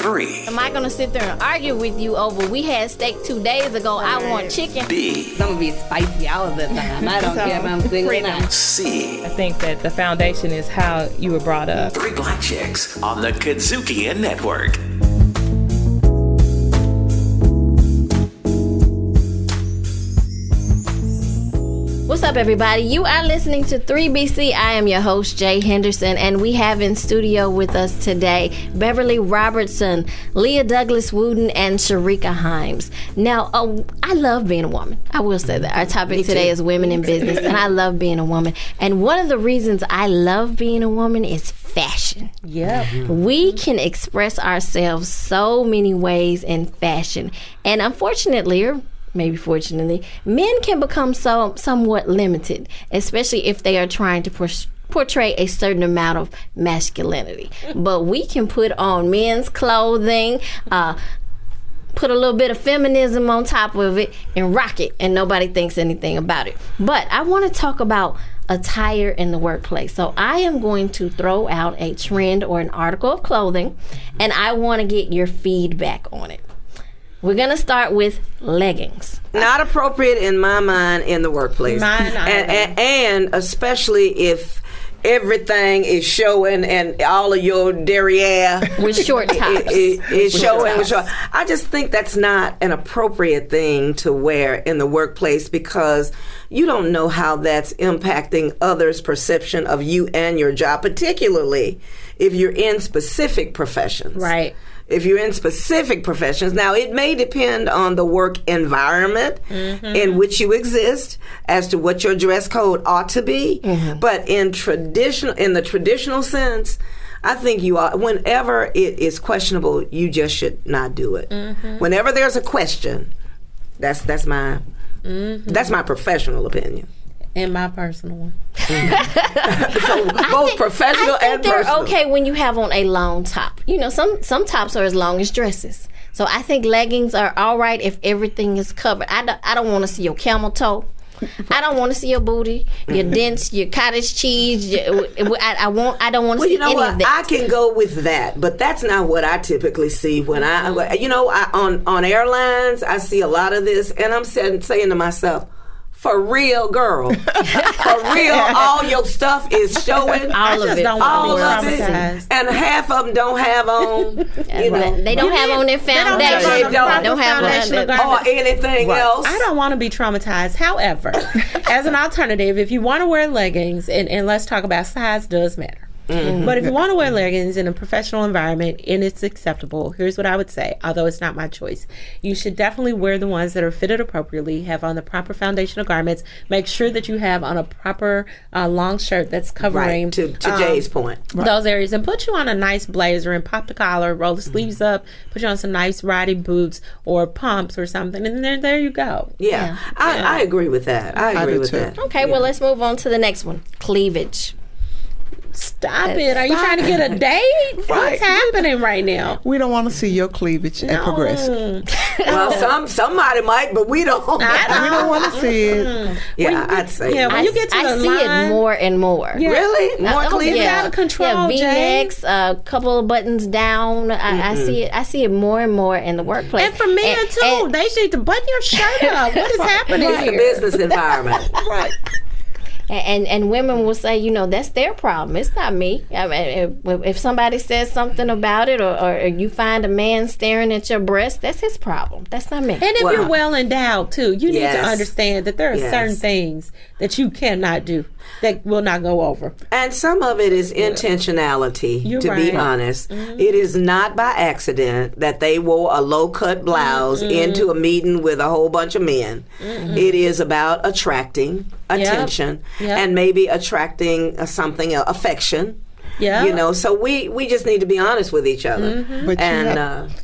3. Am I going to sit there and argue with you over we had steak 2 days ago, I want chicken? B. I'm going to be spicy all of the time. I don't care if I'm single or not. C. I think that the foundation is how you were brought up. 3 Black Chicks on the KUDZUKIAN Network. What's up, everybody? You are listening to 3BC. I am your host, Jae Henderson, and we have in studio with us today Beverly Robertson, Leah Douglas Wooten, and Sherica Hymes. Now, I love being a woman. I will say that. Our topic today is women in business, and I love being a woman. And one of the reasons I love being a woman is fashion. Yeah. We can express ourselves so many ways in fashion. And unfortunately, or maybe fortunately, men can become somewhat limited, especially if they are trying to portray a certain amount of masculinity. But we can put on men's clothing, put a little bit of feminism on top of it, and rock it, and nobody thinks anything about it. But I want to talk about attire in the workplace. So I am going to throw out a trend or an article of clothing, and I want to get your feedback on it. We're going to start with leggings. Not appropriate in my mind in the workplace. And especially if everything is showing and all of your derriere with short tops is showing. I just think that's not an appropriate thing to wear in the workplace because you don't know how that's impacting others' perception of you and your job, particularly if you're in specific professions. Right. If you're in specific professions. Now, it may depend on the work environment in which you exist as to what your dress code ought to be. But in the traditional sense, I think you are. Whenever it is questionable, you just should not do it. Whenever there's a question, that's my professional opinion. And my personal one. So both professional and personal. They're okay when you have on a long top. You know, some tops are as long as dresses. So I think leggings are all right if everything is covered. I don't want to see your camel toe. I don't want to see your booty, your dents, your cottage cheese. I don't want to see any of that. I can go with that, but that's not what I typically see when on airlines. I see a lot of this, and I'm saying to myself, for real, girl. For real, all your stuff is showing. All of it. And half of them don't have on. They don't have on their foundation. They don't have on or anything else. I don't want to be traumatized. However, as an alternative, if you want to wear leggings, and let's talk about size does matter. But if you want to wear leggings in a professional environment and it's acceptable, here's what I would say, although it's not my choice. You should definitely wear the ones that are fitted appropriately, have on the proper foundational garments, make sure that you have on a proper long shirt that's covering. Right, to Jay's point. Those areas. And put you on a nice blazer and pop the collar, roll the sleeves up, put you on some nice riding boots or pumps or something, and then there you go. Yeah. I agree with that. I agree with that. Okay, well, let's move on to the next one. Cleavage. Stop it. Are you trying to get a date? What's happening right now? We don't want to see your cleavage at Progressive. Well, somebody might, but we don't. We don't want to see it. Yeah, I'd say. Yeah, when you get to the see it more and more. Yeah. Really? More cleavage? Out of control, V-necks, a couple of buttons down. I see it more and more in the workplace. And for men, too. They need to button your shirt up. What is happening here? It's the business environment. Right. And women will say, that's their problem. It's not me. I mean, if somebody says something about it or you find a man staring at your breast, that's his problem. That's not me. And if you're well endowed, too, you need to understand that there are certain things that you cannot do that will not go over. And some of it is intentionality, be honest. It is not by accident that they wore a low-cut blouse into a meeting with a whole bunch of men. It is about attracting attention and maybe attracting something, affection. Yeah. So we just need to be honest with each other. But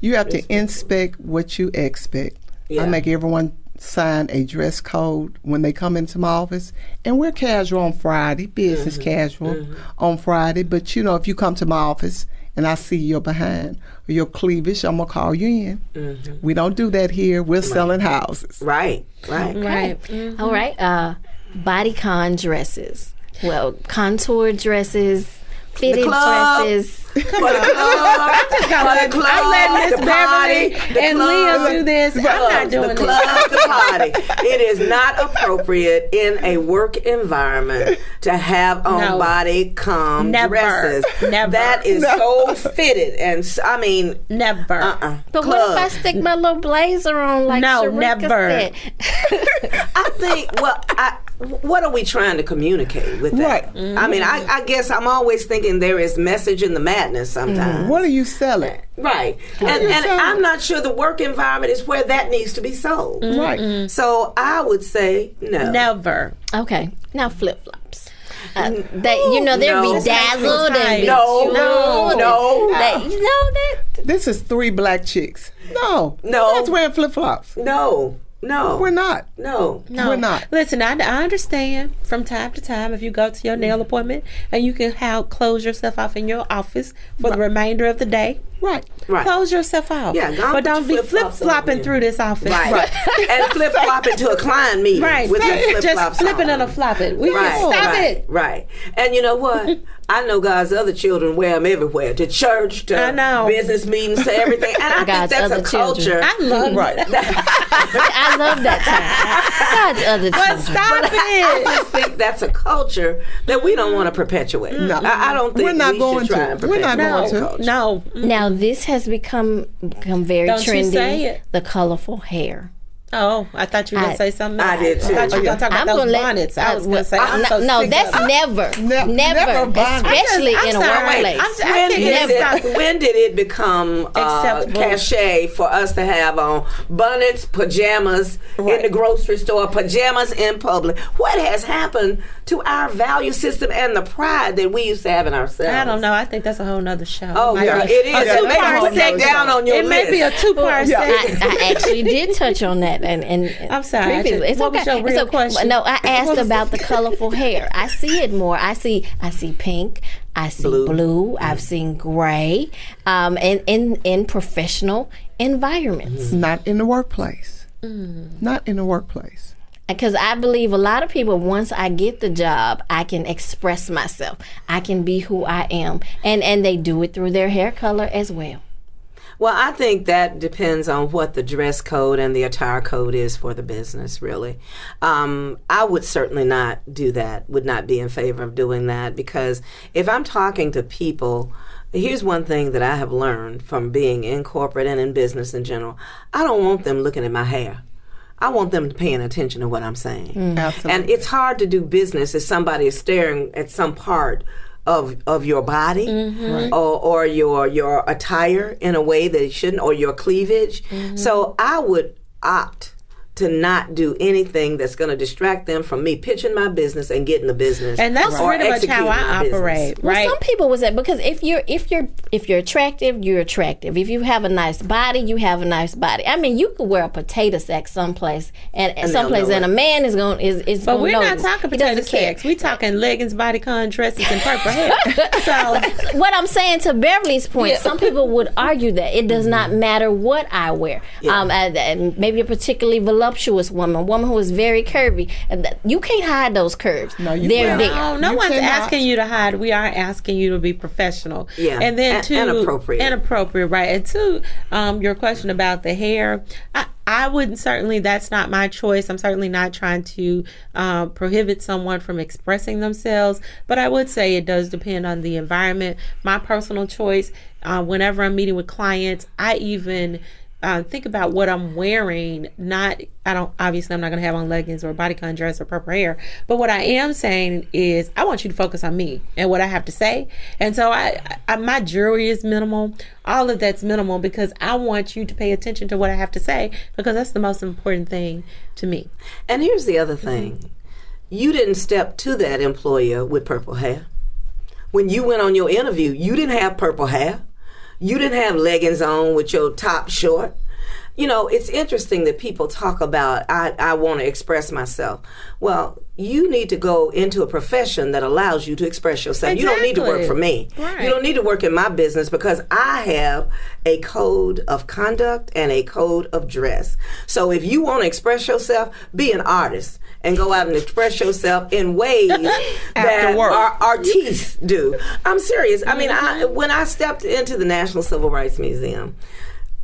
you have to inspect what you expect. I make everyone sign a dress code when they come into my office, and we're casual on Friday, business casual on Friday, but if you come to my office and I see your behind or your cleavage, I'm gonna call you in. We don't do that here. We're selling houses. Right. All right. Bodycon dresses. Well, contour dresses, fitted club. dresses. For the club, I'm letting Miss the party, Beverly the and club, Leah do this. I'm not doing the this. club, the party. It is not appropriate in a work environment to have on body com Never. dresses. Never. That is so fitted, and I mean, Never. But club. what if I stick my little blazer on like No, Sherica never. said? I think. Well, what are we trying to communicate with that? Right. Mm-hmm. I mean, I guess I'm always thinking there is message in the madness sometimes. What are you selling? Right. And I'm not sure the work environment is where that needs to be sold. Right. So I would say no. Never. Okay, now flip flops. That they'll no. be dazzled and be No, jeweled no. and- that. This is 3 black chicks. No. No. That's wearing flip flops. No. We're not. No. We're not. Listen, I understand from time to time if you go to your nail appointment and you can close yourself off in your office for the remainder of the day. Right. Right. Close yourself off. Yeah, go on, but put don't your be flip-flops flip-flopping on. through this office. Right. And flip flopping to a client meeting. Right. With your flip Just flops flipping on. and a flopping. We Right, can stop right, it. Right. And you know what? I know God's other children wear them everywhere. To church, to I know. business meetings, to everything. And I think God's that's a other children. culture. I love Right. I love that time. God's other But children. stop I it. just think that's a culture that we don't want to perpetuate. No. I don't think We're not we going should try to. and We're not perpetuate going that to. culture. No. Now this has become very Don't you trendy. say it. The colorful hair. Oh, I thought you were going to say something else. I did too. I thought you were going to talk about those gonna bonnets. I was going to say, I'm so no, sick that's of it. never, Never never, bonnet. especially I'm in a sorry. workplace. I can't stop. When did it become Acceptable. cachet for us to have on bonnets, pajamas in the grocery store, pajamas in public? What has happened to our value system and the pride that we used to have in ourselves? I don't know. I think that's a whole nother show. Oh, Might yeah, be it is. a It may two-part put that segment. down on your It may be a list. 2-part segment. I actually did touch on that, and I'm sorry, I previously. just- It's what was okay. your real It's okay. question? No, I asked about the colorful hair. I see it more. I see pink. I see blue. I've seen gray, and in professional environments. Not in the workplace. Not in the workplace. Because I believe a lot of people, once I get the job, I can express myself. I can be who I am, and they do it through their hair color as well. Well, I think that depends on what the dress code and the attire code is for the business, really. I would certainly not do that, would not be in favor of doing that, because if I'm talking to people, here's one thing that I have learned from being in corporate and in business in general. I don't want them looking at my hair. I want them paying attention to what I'm saying. Absolutely. And it's hard to do business if somebody is staring at some part of your body or your attire in a way that it shouldn't, or your cleavage. So I would opt to not do anything that's going to distract them from me pitching my business and getting the business. And that's or pretty much how executing I my business. operate, Well, right? some people would say, because if you're attractive, you're attractive. If you have a nice body, you have a nice body. I mean, you could wear a potato sack someplace, and someplace, know and a man is going is. But gonna we're not notice. talking He potato doesn't care. sacks. We talking leggings, bodycon, dresses, and purple hair. So What I'm saying, to Beverly's point, some people would argue that it does not matter what I wear. And maybe a particularly voluptuous woman who is very curvy, you can't hide those curves. No, you They're can't. there. no You one's cannot. asking you to hide. We are asking you to be professional. Yeah. And then And appropriate. And appropriate, right. And to your question about the hair, I wouldn't, certainly that's not my choice. I'm certainly not trying to prohibit someone from expressing themselves, but I would say it does depend on the environment. My personal choice, whenever I'm meeting with clients, I even think about what I'm wearing. I'm not going to have on leggings or a bodycon dress or purple hair, but what I am saying is I want you to focus on me and what I have to say. And so my jewelry is minimal. All of that's minimal because I want you to pay attention to what I have to say, because that's the most important thing to me. And here's the other thing. You didn't step to that employer with purple hair. When you went on your interview, you didn't have purple hair. You didn't have leggings on with your top short. it's interesting that people talk about, I want to express myself. Well, you need to go into a profession that allows you to express yourself. Exactly. You don't need to work for me. Right. You don't need to work in my business because I have a code of conduct and a code of dress. So if you want to express yourself, be an artist and go out and express yourself in ways that our artists do. I'm serious. I mean, when I stepped into the National Civil Rights Museum,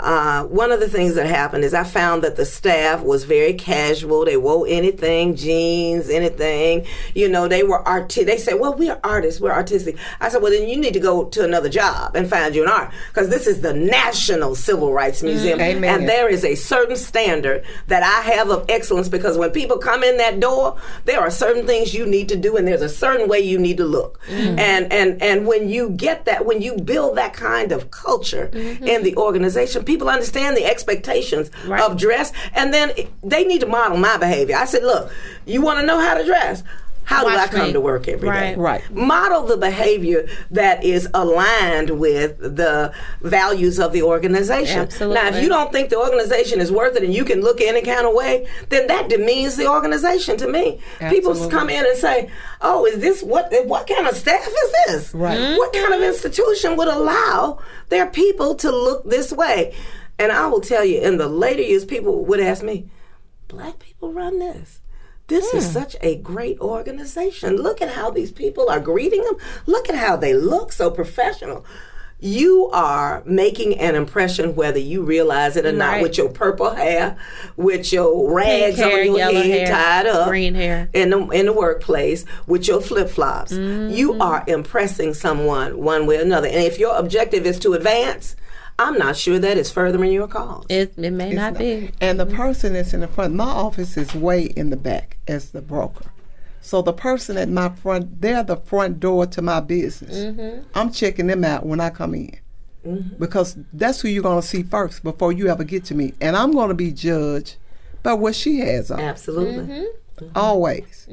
one of the things that happened is I found that the staff was very casual. They wore anything, jeans, anything. They were They said, well, we are artists. We're artistic. I said, well, then you need to go to another job and find you an art because this is the National Civil Rights Museum. Amen. And there is a certain standard that I have of excellence because when people come in that door, there are certain things you need to do and there's a certain way you need to look. And when you get that, when you build that kind of culture in the organization, people understand the expectations of dress, and then they need to model my behavior. I said, look, you want to know how to dress? How do I come to work every day? Right. Model the behavior that is aligned with the values of the organization. Absolutely. Now, if you don't think the organization is worth it and you can look any kind of way, then that demeans the organization to me. Absolutely. People come in and say, oh, is this, what kind of staff is this? Right. What kind of institution would allow their people to look this way? And I will tell you, in the later years, people would ask me, black people run this. This is such a great organization. Look at how these people are greeting them. Look at how they look, so professional. You are making an impression whether you realize it or not, with your purple hair, with your rags Pink hair, on your yellow head hair, tied up, green hair. in the workplace, with your flip-flops. You are impressing someone one way or another. And if your objective is to advance, I'm not sure that is furthering your cause. It may not be. And the person that's in the front, my office is way in the back as the broker. So the person at my front, they're the front door to my business. I'm checking them out when I come in. Because that's who you're going to see first before you ever get to me. And I'm going to be judged by what she has on. Absolutely. Always.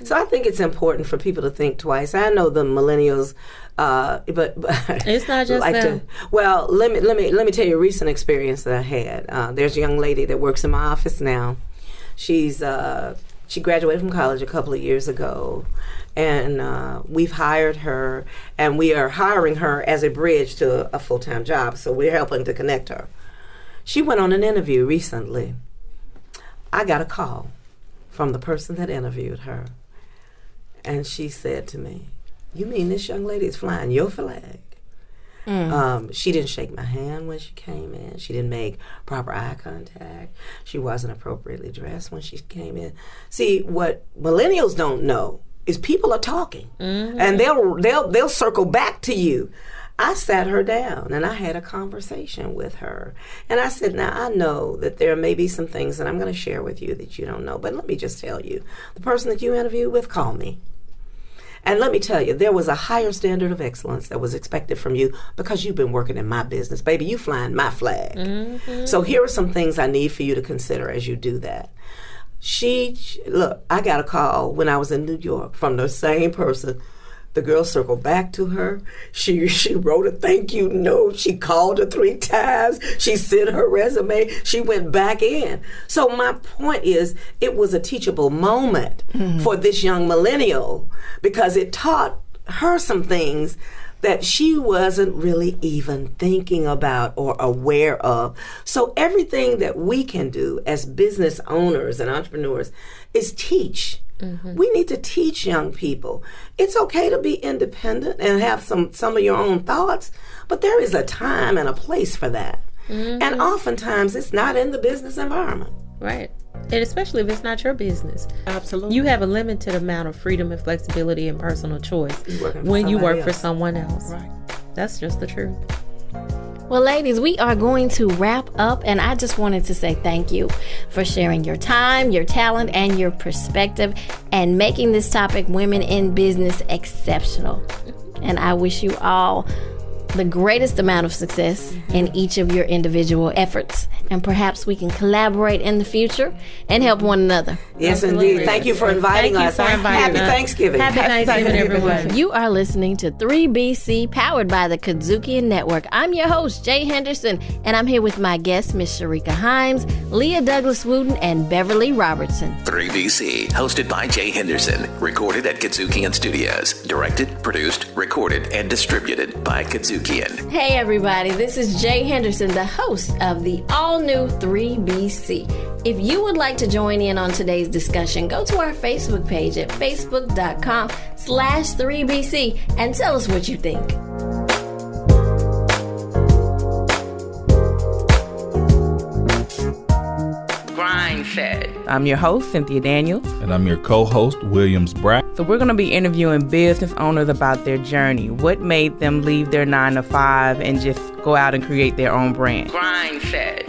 So I think it's important for people to think twice. I know the millennials, but It's not just them. Well, let me tell you a recent experience that I had. There's a young lady that works in my office now. She graduated from college a couple of years ago, and we've hired her, and we are hiring her as a bridge to a full-time job. So we're helping to connect her. She went on an interview recently. I got a call from the person that interviewed her, and she said to me, "You mean this young lady is flying your flag?" She didn't shake my hand when she came in. She didn't make proper eye contact. She wasn't appropriately dressed when she came in. See, what millennials don't know is people are talking, and they'll circle back to you. I sat her down and I had a conversation with her. And I said, now I know that there may be some things that I'm going to share with you that you don't know, but let me just tell you, the person that you interviewed with called me. And let me tell you, there was a higher standard of excellence that was expected from you because you've been working in my business. Baby, you flying my flag. So here are some things I need for you to consider as you do that. Look, I got a call when I was in New York from the same person. The girl circled back to her. She wrote a thank you note. She called her 3 times. She sent her resume. She went back in. So my point is, it was a teachable moment for this young millennial because it taught her some things that she wasn't really even thinking about or aware of. So everything that we can do as business owners and entrepreneurs is teach. We need to teach young people. It's okay to be independent and have some of your own thoughts, but there is a time and a place for that. And oftentimes it's not in the business environment. Right. And especially if it's not your business. Absolutely. You have a limited amount of freedom and flexibility and personal choice working for when you work somebody for else. someone else. Right. That's just the truth. Well, ladies, we are going to wrap up, and I just wanted to say thank you for sharing your time, your talent, and your perspective, and making this topic, women in business, exceptional. And I wish you all the greatest amount of success in each of your individual efforts. And perhaps we can collaborate in the future and help one another. Yes, indeed. Thank you for inviting us. Happy Thanksgiving. Happy Thanksgiving, everyone. You are listening to 3BC, powered by the KUDZUKIAN Network. I'm your host, Jae Henderson, and I'm here with my guests, Miss Sherica Hymes, Leah Douglas Wooten, and Beverly Robertson. 3BC, hosted by Jae Henderson, recorded at KUDZUKIAN Studios, directed, produced, recorded, and distributed by KUDZUKIAN. Hey everybody, this is Jae Henderson, the host of the all-new 3BC. If you would like to join in on today's discussion, go to our Facebook page at facebook.com/3BC and tell us what you think. Grind Fed. I'm your host, Cynthia Daniels. And I'm your co-host, Williams Brack. So we're going to be interviewing business owners about their journey. What made them leave their 9 to 5 and just go out and create their own brand? Grind Fed.